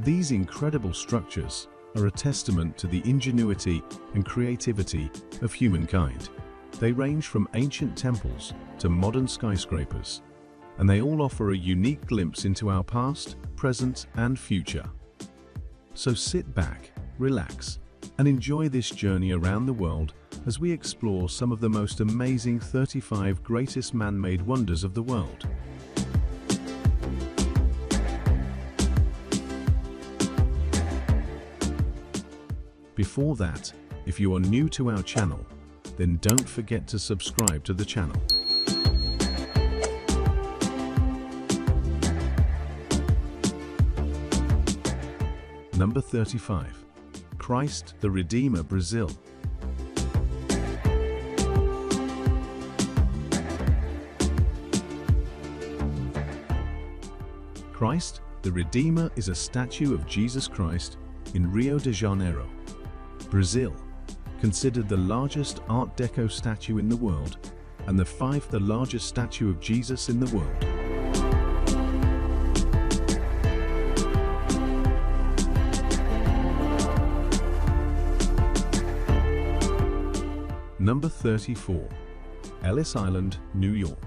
These incredible structures are a testament to the ingenuity and creativity of humankind. They range from ancient temples to modern skyscrapers, and they all offer a unique glimpse into our past, present, and future. So sit back, relax, and enjoy this journey around the world as we explore some of the most amazing 35 greatest man-made wonders of the world. Before that, if you are new to our channel, then don't forget to subscribe to the channel. Number 35. Christ the Redeemer, Brazil. Christ the Redeemer is a statue of Jesus Christ in Rio de Janeiro, Brazil, considered the largest Art Deco statue in the world and the 5th largest statue of Jesus in the world. Number 34. Ellis Island, New York.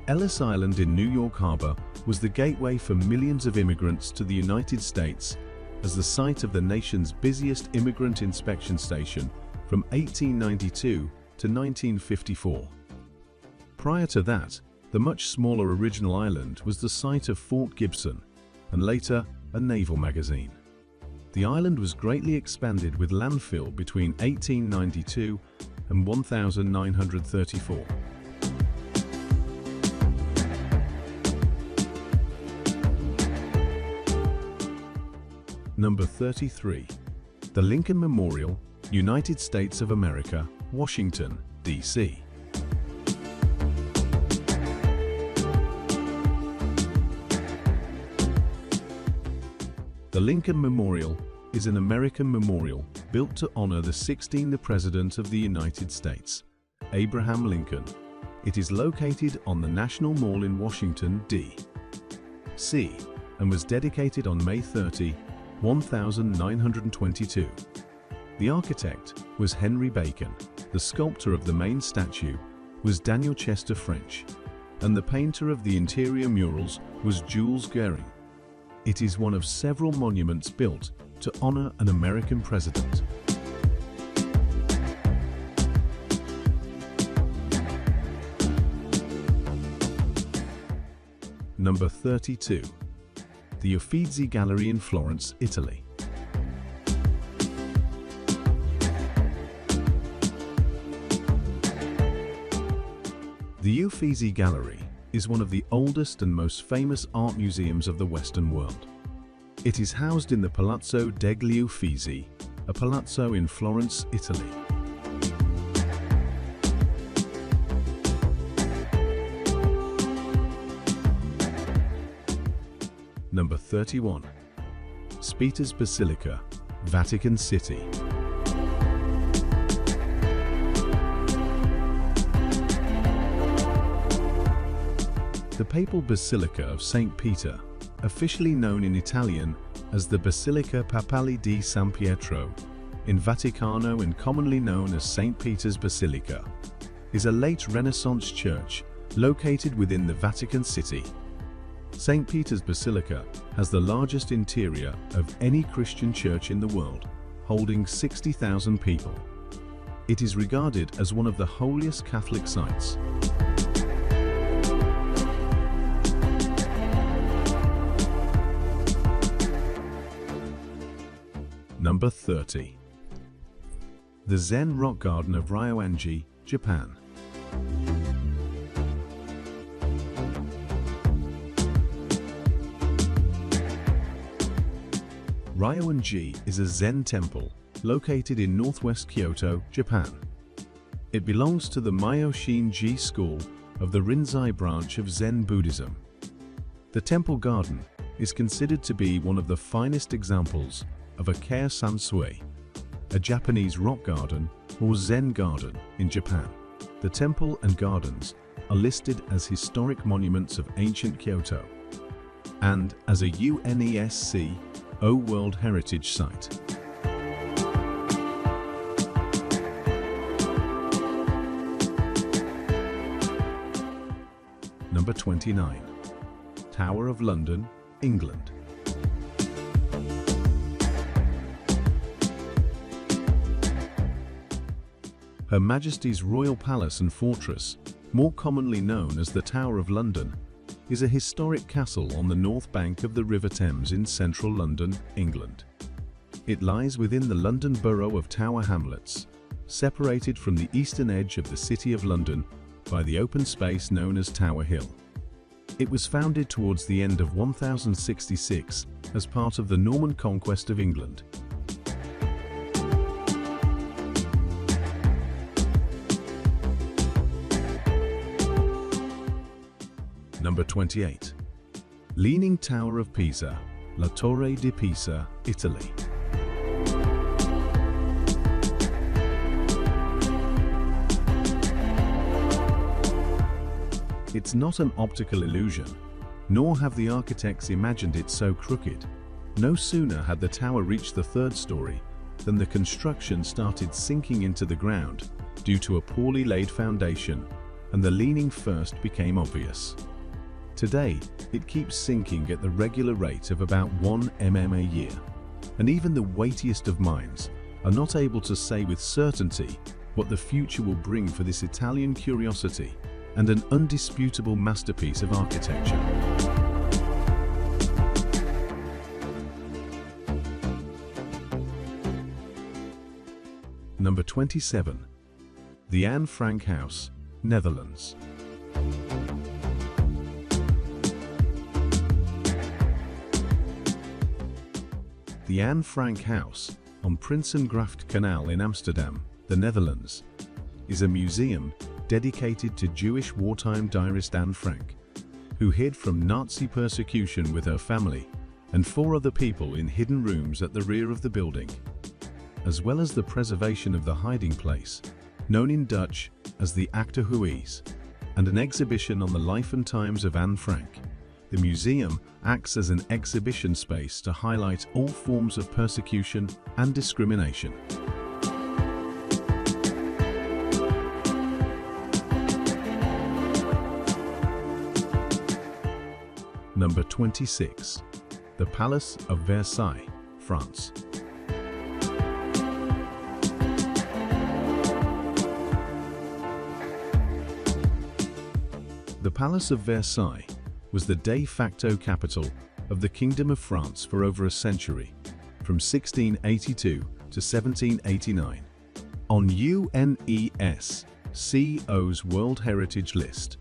Ellis Island in New York Harbor was the gateway for millions of immigrants to the United States as the site of the nation's busiest immigrant inspection station from 1892 to 1954. Prior to that, the much smaller original island was the site of Fort Gibson and later a naval magazine. The island was greatly expanded with landfill between 1892 and 1934. Number 33. The Lincoln Memorial, United States of America, Washington, D.C. The Lincoln Memorial is an American memorial built to honor the 16th President of the United States, Abraham Lincoln. It is located on the National Mall in Washington, D.C., and was dedicated on May 30, 1922. The architect was Henry Bacon, the sculptor of the main statue was Daniel Chester French, and the painter of the interior murals was Jules Goering. It is one of several monuments built to honor an American president. Number 32. The UFFIZI Gallery in Florence, Italy. The UFFIZI Gallery is one of the oldest and most famous art museums of the Western world. It is housed in the Palazzo degli Uffizi, a palazzo in Florence, Italy. Number 31. St. Peter's Basilica, Vatican City. The Papal Basilica of St. Peter, officially known in Italian as the Basilica Papale di San Pietro, in Vaticano and commonly known as St. Peter's Basilica, is a late Renaissance church located within the Vatican City. St. Peter's Basilica has the largest interior of any Christian church in the world, holding 60,000 people. It is regarded as one of the holiest Catholic sites. Number 30. The Zen Rock Garden of Ryoanji, Japan. Ryoanji is a Zen temple located in northwest Kyoto, Japan. It belongs to the Myoshin-ji school of the Rinzai branch of Zen Buddhism. The temple garden is considered to be one of the finest examples of a Keisansui, a Japanese rock garden or Zen garden in Japan. The temple and gardens are listed as historic monuments of ancient Kyoto and as a UNESCO World Heritage Site. Number 29. Tower of London, England. Her Majesty's Royal Palace and Fortress, more commonly known as the Tower of London, is a historic castle on the north bank of the River Thames in central London, England. It lies within the London borough of Tower Hamlets, separated from the eastern edge of the City of London by the open space known as Tower Hill. It was founded towards the end of 1066 as part of the Norman conquest of England. Number 28. Leaning Tower of Pisa, La Torre di Pisa, Italy. It's not an optical illusion, nor have the architects imagined it so crooked. No sooner had the tower reached the third story than the construction started sinking into the ground due to a poorly laid foundation, and the leaning first became obvious. Today, it keeps sinking at the regular rate of about 1 mm a year, and even the weightiest of minds are not able to say with certainty what the future will bring for this Italian curiosity and an undisputable masterpiece of architecture. Number 27. The Anne Frank House, Netherlands. The Anne Frank House on Prinsengracht Canal in Amsterdam, the Netherlands, is a museum dedicated to Jewish wartime diarist Anne Frank, who hid from Nazi persecution with her family and 4 other people in hidden rooms at the rear of the building, as well as the preservation of the hiding place, known in Dutch as the Achterhuis, and an exhibition on the life and times of Anne Frank. The museum acts as an exhibition space to highlight all forms of persecution and discrimination. Number 26. The Palace of Versailles, France. The Palace of Versailles was the de facto capital of the Kingdom of France for over a century, from 1682 to 1789. On UNESCO's World Heritage List,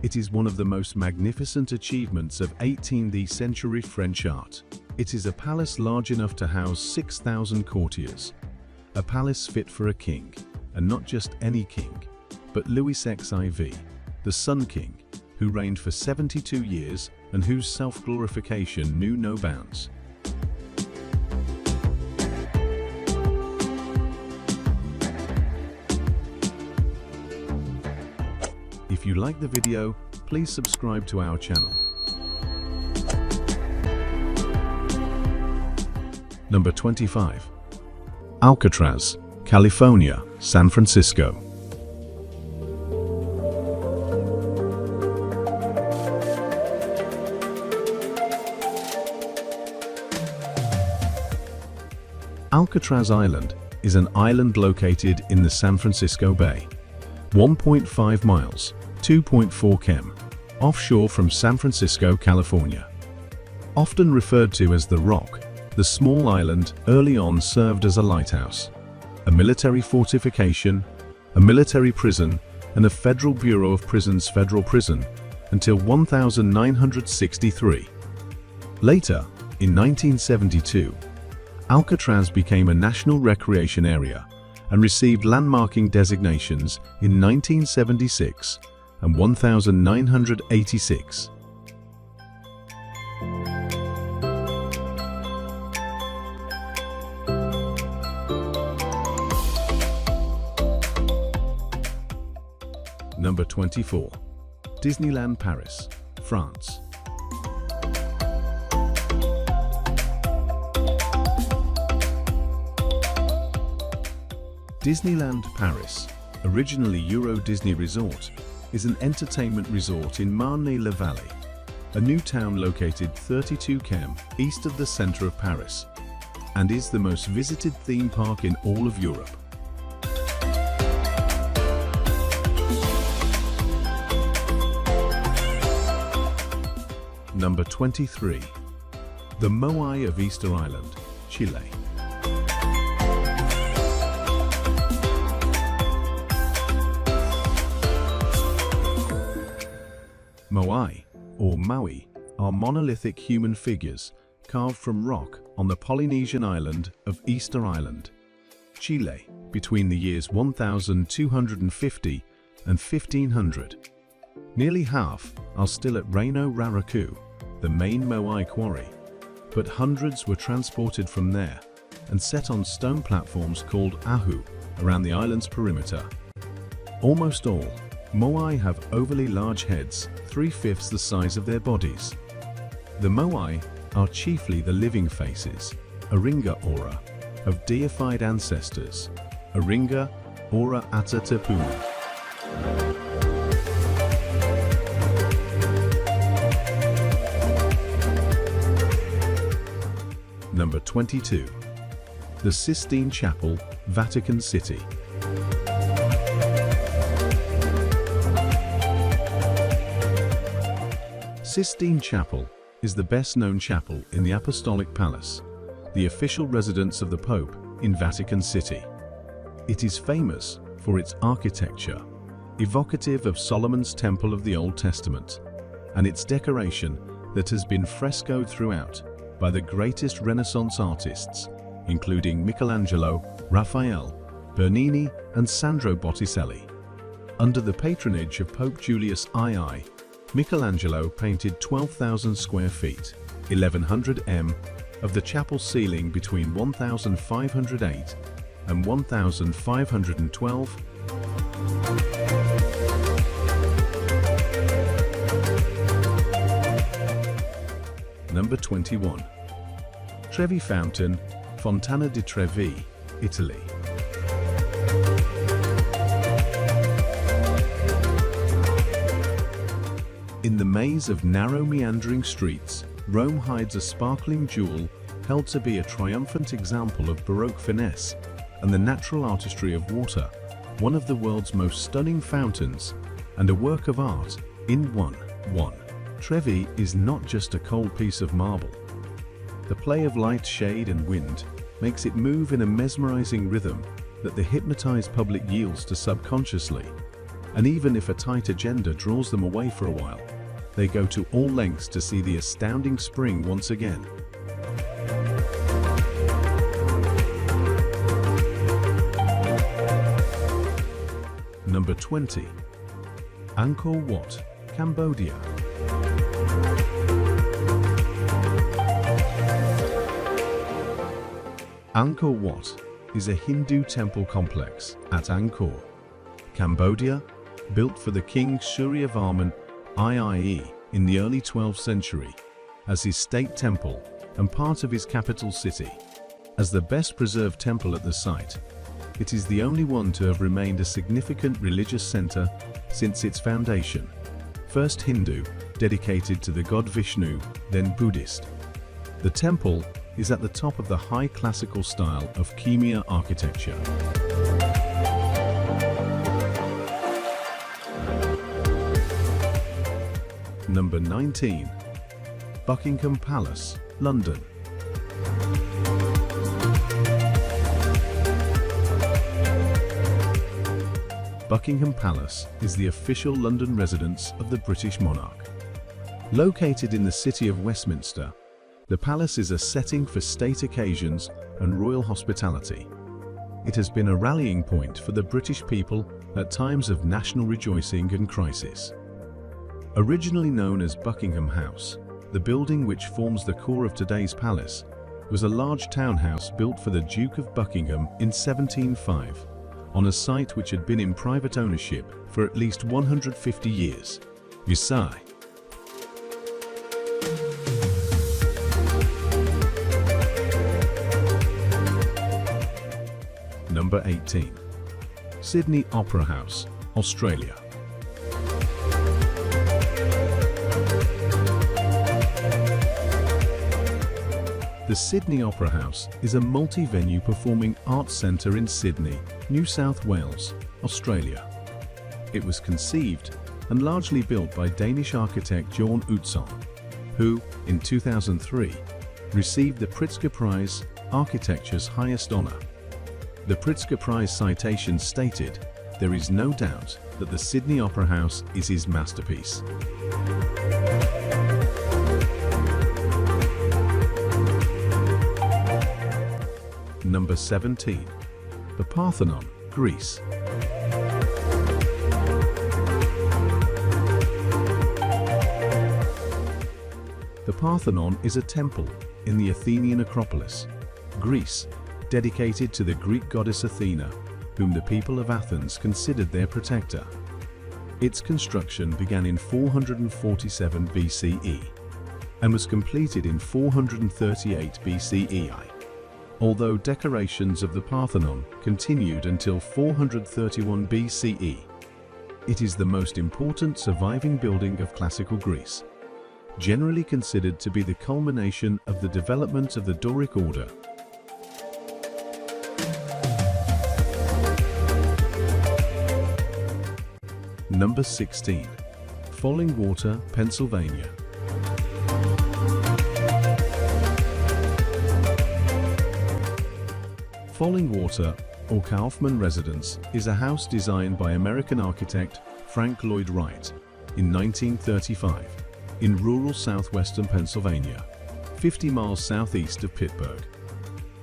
it is one of the most magnificent achievements of 18th century French art. It is a palace large enough to house 6,000 courtiers, a palace fit for a king, and not just any king, but Louis XIV, the Sun King, who reigned for 72 years and whose self-glorification knew no bounds. If you like the video, please subscribe to our channel. Number 25. Alcatraz, California, San Francisco. Alcatraz Island is an island located in the San Francisco Bay, 1.5 miles, 2.4 km, offshore from San Francisco, California. Often referred to as the Rock, the small island early on served as a lighthouse, a military fortification, a military prison, and a Federal Bureau of Prisons federal prison until 1963. Later, in 1972, Alcatraz became a national recreation area and received landmarking designations in 1976 and 1986. Number 24. Disneyland Paris, France. Disneyland Paris, originally Euro Disney Resort, is an entertainment resort in Marne-la-Vallée, a new town located 32 km east of the center of Paris, and is the most visited theme park in all of Europe. Number 23. The MOAI of Easter Island, Chile. MOAI, or Maui, are monolithic human figures carved from rock on the Polynesian island of Easter Island, Chile, between the years 1250 and 1500. Nearly half are still at Reino Raraku, the main MOAI quarry, but hundreds were transported from there and set on stone platforms called ahu around the island's perimeter. Almost all MOAI have overly large heads, 3/5 the size of their bodies. The MOAI are chiefly the living faces, Aringa Ora, of deified ancestors, Aringa Ora Atatapuna. Number 22. The Sistine Chapel, Vatican City. Sistine Chapel is the best-known chapel in the Apostolic Palace, the official residence of the Pope in Vatican City. It is famous for its architecture, evocative of Solomon's Temple of the Old Testament, and its decoration that has been frescoed throughout by the greatest Renaissance artists, including Michelangelo, Raphael, Bernini, and Sandro Botticelli. Under the patronage of Pope Julius II, Michelangelo painted 12,000 square feet, 1100 m, of the chapel ceiling between 1508 and 1512. Number 21. Trevi Fountain, Fontana di Trevi, Italy. In the maze of narrow meandering streets, Rome hides a sparkling jewel held to be a triumphant example of Baroque finesse and the natural artistry of water, one of the world's most stunning fountains, and a work of art in one. Trevi is not just a cold piece of marble. The play of light, shade, and wind makes it move in a mesmerizing rhythm that the hypnotized public yields to subconsciously. And even if a tight agenda draws them away for a while, they go to all lengths to see the astounding spring once again. Number 20. Angkor Wat, Cambodia. Angkor Wat is a Hindu temple complex at Angkor, Cambodia, built for the King Suryavarman III in the early 12th century as his state temple and part of his capital city. As the best preserved temple at the site, it is the only one to have remained a significant religious center since its foundation. First Hindu, dedicated to the god Vishnu, then Buddhist. The temple is at the top of the high classical style of Khmer architecture. Number 19. Buckingham Palace, London. Buckingham Palace is the official London residence of the British monarch. Located in the city of Westminster, the palace is a setting for state occasions and royal hospitality. It has been a rallying point for the British people at times of national rejoicing and crisis. Originally known as Buckingham House, the building which forms the core of today's palace was a large townhouse built for the Duke of Buckingham in 1705, on a site which had been in private ownership for at least 150 years, Versailles. Number 18. Sydney Opera House, Australia. The Sydney Opera House is a multi-venue performing arts centre in Sydney, New South Wales, Australia. It was conceived and largely built by Danish architect John Utzon, who, in 2003, received the Pritzker Prize, architecture's highest honour. The Pritzker Prize citation stated, "There is no doubt that the Sydney Opera House is his masterpiece." Number 17. The Parthenon, Greece. The Parthenon is a temple in the Athenian Acropolis, Greece, dedicated to the Greek goddess Athena, whom the people of Athens considered their protector. Its construction began in 447 BCE and was completed in 438 BCE. Although decorations of the Parthenon continued until 431 BCE, it is the most important surviving building of classical Greece, generally considered to be the culmination of the development of the Doric order. Number 16. Fallingwater, Pennsylvania. Fallingwater, or Kaufman Residence, is a house designed by American architect Frank Lloyd Wright in 1935 in rural southwestern Pennsylvania, 50 miles southeast of Pittsburgh.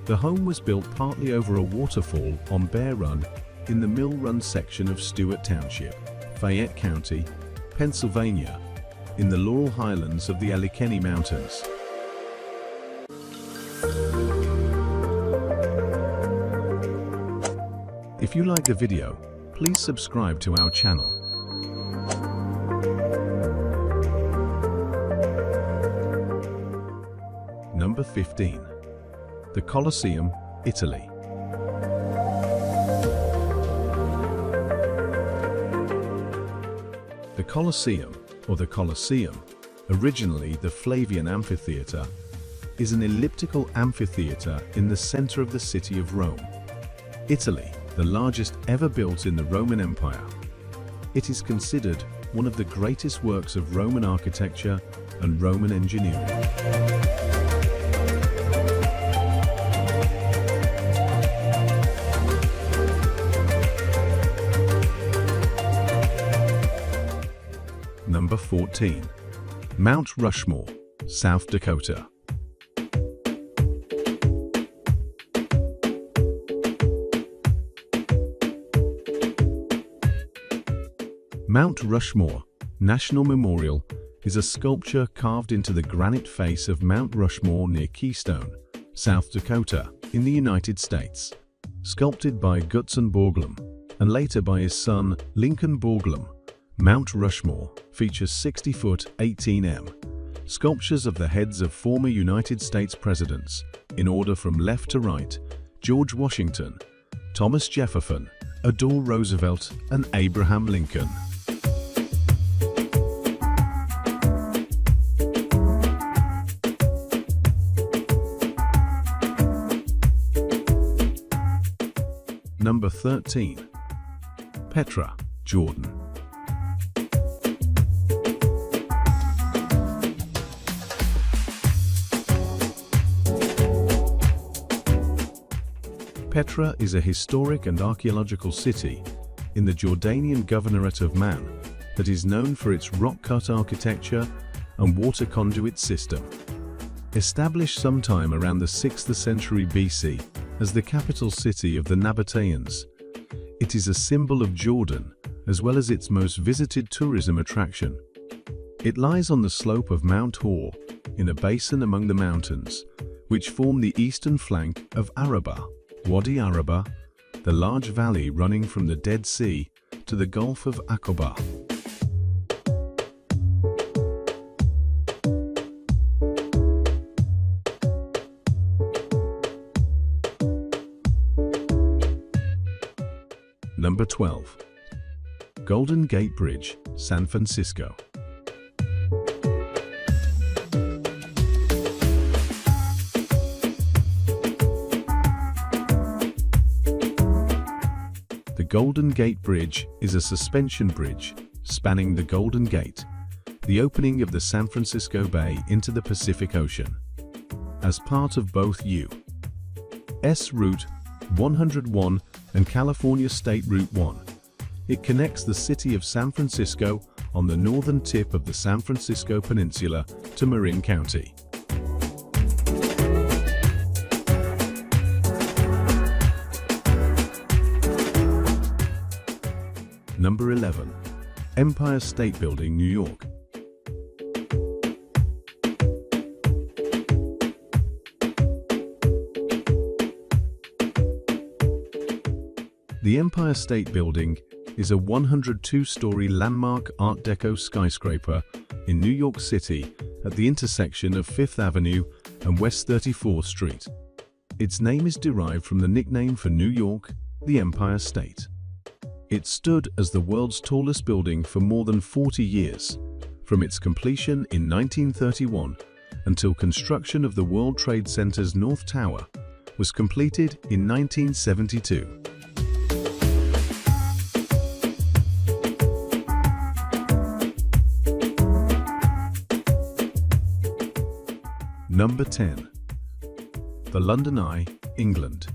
The home was built partly over a waterfall on Bear Run in the Mill Run section of Stewart Township, Fayette County, Pennsylvania, in the Laurel Highlands of the Allegheny Mountains. If you like the video, please subscribe to our channel. Number 15. The Colosseum, Italy. The Colosseum, or the Colosseum, originally the Flavian Amphitheatre, is an elliptical amphitheatre in the center of the city of Rome, Italy, the largest ever built in the Roman Empire. It is considered one of the greatest works of Roman architecture and Roman engineering. Number 14. Mount Rushmore, South Dakota. Mount Rushmore National Memorial is a sculpture carved into the granite face of Mount Rushmore near Keystone, South Dakota, in the United States. Sculpted by Gutzon Borglum and later by his son Lincoln Borglum, Mount Rushmore features 60-foot 18 sculptures of the heads of former United States presidents, in order from left to right: George Washington, Thomas Jefferson, Theodore Roosevelt, and Abraham Lincoln. Number 13. Petra, Jordan. Petra is a historic and archaeological city in the Jordanian Governorate of Man that is known for its rock-cut architecture and water conduit system. Established sometime around the 6th century BC as the capital city of the Nabateans, it is a symbol of Jordan as well as its most visited tourism attraction. It lies on the slope of Mount Hor in a basin among the mountains, which form the eastern flank of Araba, Wadi Araba, the large valley running from the Dead Sea to the Gulf of Aqaba. Number 12. Golden Gate Bridge, San Francisco. The Golden Gate Bridge is a suspension bridge spanning the Golden Gate, the opening of the San Francisco Bay into the Pacific Ocean. As part of both U.S. Route 101 and California State Route 1, it connects the city of San Francisco on the northern tip of the San Francisco Peninsula to Marin County. Number 11. Empire State Building, New York. The Empire State Building is a 102-story landmark Art Deco skyscraper in New York City at the intersection of 5th Avenue and West 34th Street. Its name is derived from the nickname for New York, the Empire State. It stood as the world's tallest building for more than 40 years, from its completion in 1931 until construction of the World Trade Center's North Tower was completed in 1972. Number 10. The London Eye, England.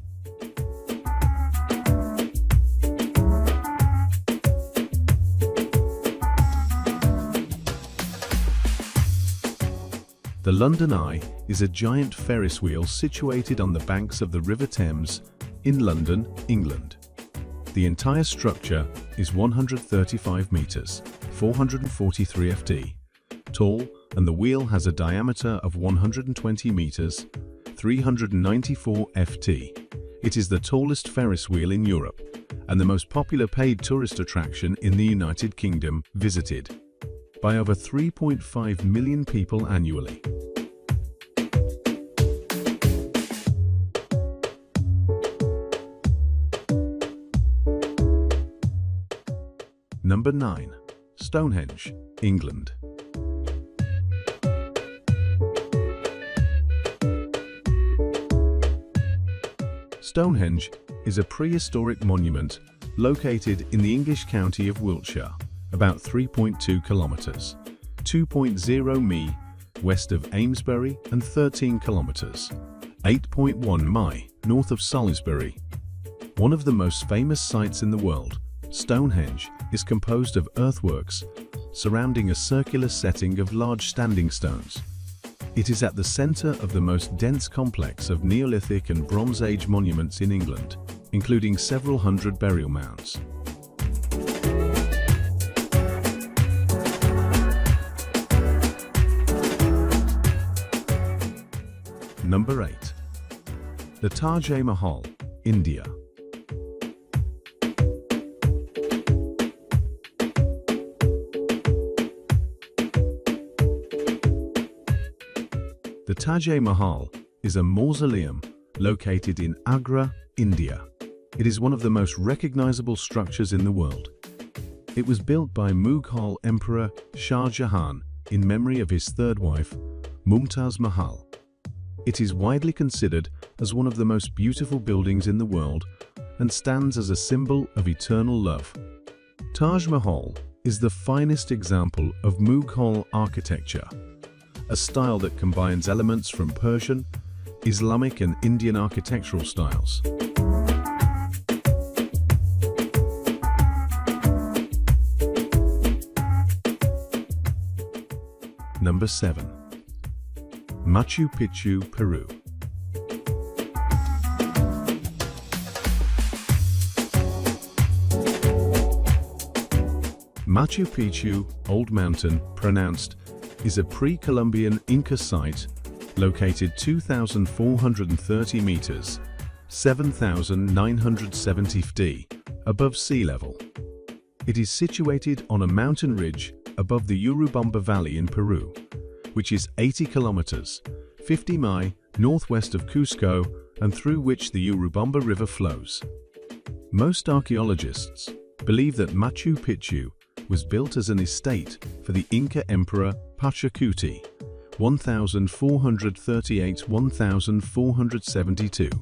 The London Eye is a giant Ferris wheel situated on the banks of the River Thames in London, England. The entire structure is 135 meters, 443 ft, tall, and the wheel has a diameter of 120 meters, 394 ft. It is the tallest Ferris wheel in Europe and the most popular paid tourist attraction in the United Kingdom, visited by over 3.5 million people annually. Number 9. Stonehenge, England. Stonehenge is a prehistoric monument located in the English county of Wiltshire, about 3.2 kilometers, 2.0 mi west of Amesbury and 13 kilometers, 8.1 mi north of Salisbury. One of the most famous sites in the world, Stonehenge is composed of earthworks surrounding a circular setting of large standing stones. It is at the center of the most dense complex of Neolithic and Bronze Age monuments in England, including several hundred burial mounds. Number 8. The Taj Mahal, India. The Taj Mahal is a mausoleum located in Agra, India. It is one of the most recognizable structures in the world. It was built by Mughal Emperor Shah Jahan in memory of his third wife, Mumtaz Mahal. It is widely considered as one of the most beautiful buildings in the world and stands as a symbol of eternal love. Taj Mahal is the finest example of Mughal architecture, a style that combines elements from Persian, Islamic and Indian architectural styles. Number 7. Machu Picchu, Peru. Machu Picchu, Old Mountain, pronounced, is a pre-Columbian Inca site located 2,430 meters, 7,970 ft, above sea level. It is situated on a mountain ridge above the Urubamba Valley in Peru, which is 80 kilometers, 50 mi northwest of Cusco and through which the Urubamba River flows. Most archaeologists believe that Machu Picchu was built as an estate for the Inca Emperor Pachacuti, 1438–1472.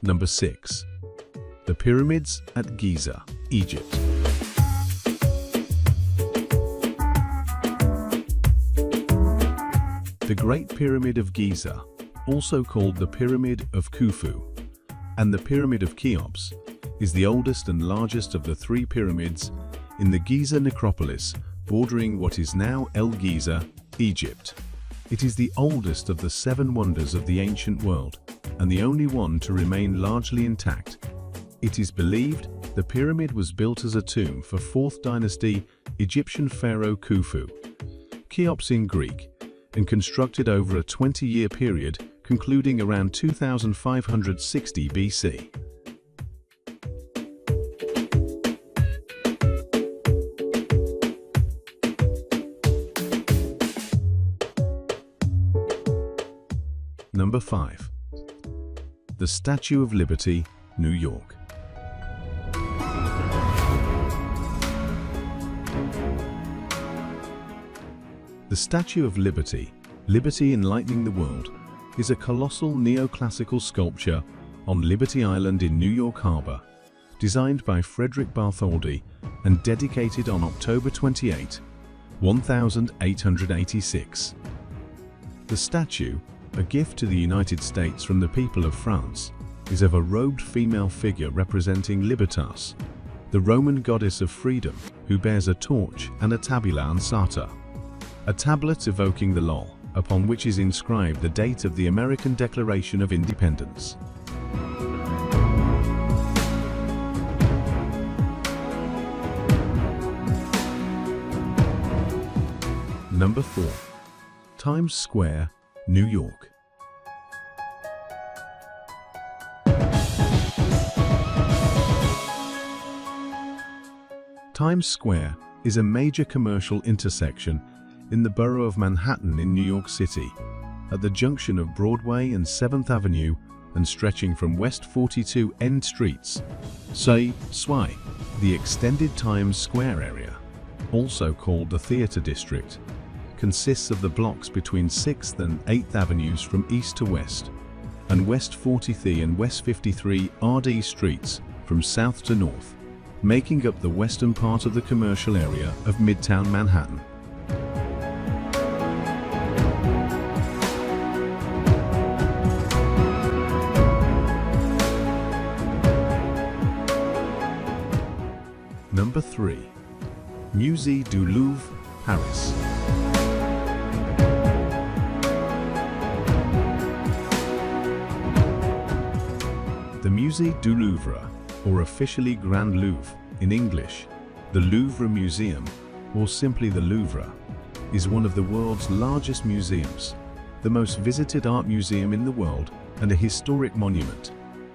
Number 6. The Pyramids at Giza, Egypt. The Great Pyramid of Giza, also called the Pyramid of Khufu, and the Pyramid of Cheops, is the oldest and largest of the three pyramids in the Giza necropolis bordering what is now El Giza, Egypt. It is the oldest of the 7 wonders of the ancient world, and the only one to remain largely intact. It is believed the pyramid was built as a tomb for 4th dynasty Egyptian pharaoh Khufu, Cheops in Greek, and constructed over a 20-year period concluding around 2560 BC. Number 5. The Statue of Liberty, New York. The Statue of Liberty, Liberty Enlightening the World, is a colossal neoclassical sculpture on Liberty Island in New York Harbor, designed by Frederick Bartholdi and dedicated on October 28, 1886. The statue, a gift to the United States from the people of France, is of a robed female figure representing Libertas, the Roman goddess of freedom, who bears a torch and a tabula ansata, a tablet evoking the law, upon which is inscribed the date of the American Declaration of Independence. Number 4. Times Square, New York. Times Square is a major commercial intersection in the borough of Manhattan in New York City, at the junction of Broadway and 7th Avenue and stretching from West 42 end streets. SWI, the extended Times Square area, also called the Theater District, consists of the blocks between 6th and 8th Avenues from east to west, and West 43 and West 53 RD streets from south to north, making up the western part of the commercial area of Midtown Manhattan. Number 3. Musée du Louvre, Paris. The Musée du Louvre, or officially Grand Louvre in English, the Louvre Museum, or simply the Louvre, is one of the world's largest museums, the most visited art museum in the world, and a historic monument.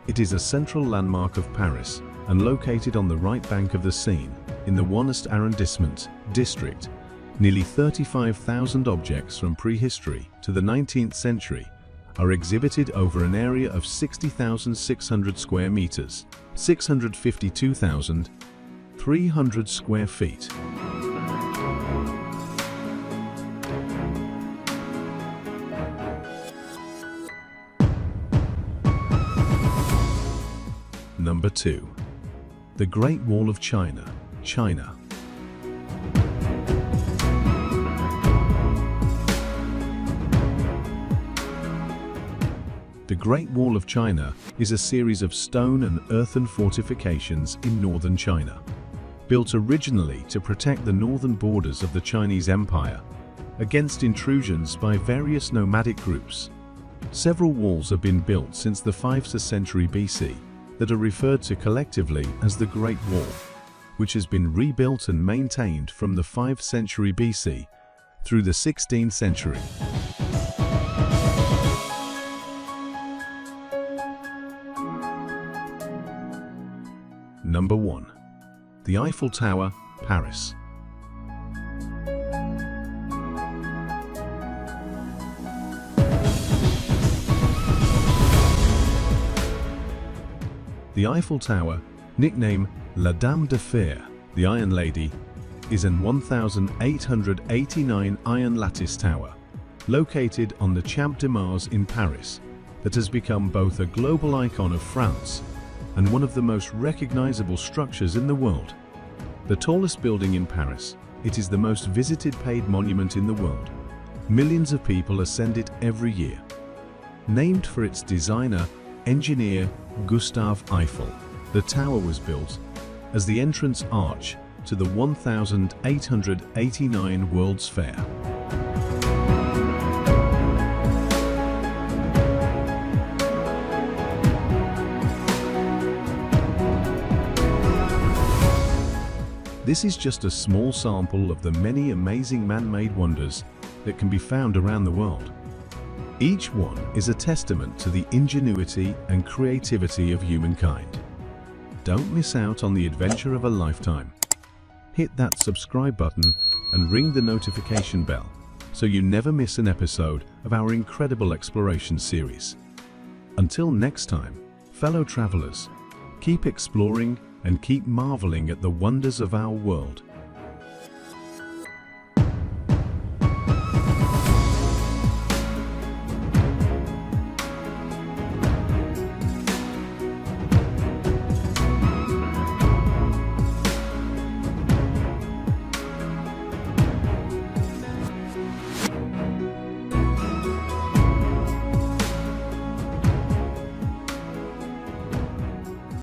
It is a central landmark of Paris and located on the right bank of the Seine in the 1st arrondissement district. Nearly 35,000 objects from prehistory to the 19th century are exhibited over an area of 60,600 square meters, 652,300 square feet. Number 2. The Great Wall of China, China. The Great Wall of China is a series of stone and earthen fortifications in northern China, built originally to protect the northern borders of the Chinese Empire against intrusions by various nomadic groups. Several walls have been built since the 5th century BC that are referred to collectively as the Great Wall, which has been rebuilt and maintained from the 5th century BC through the 16th century. Number 1. The Eiffel Tower, Paris. The Eiffel Tower, nicknamed La Dame de Fer, the Iron Lady, is an 1,889 iron lattice tower, located on the Champ de Mars in Paris, that has become both a global icon of France and one of the most recognizable structures in the world. The tallest building in Paris, it is the most visited paid monument in the world. Millions of people ascend it every year. Named for its designer, engineer Gustave Eiffel, the tower was built as the entrance arch to the 1,889 World's Fair. This is just a small sample of the many amazing man-made wonders that can be found around the world. Each one is a testament to the ingenuity and creativity of humankind. Don't miss out on the adventure of a lifetime. Hit that subscribe button and ring the notification bell so you never miss an episode of our incredible exploration series. Until next time, fellow travelers, keep exploring and keep marveling at the wonders of our world.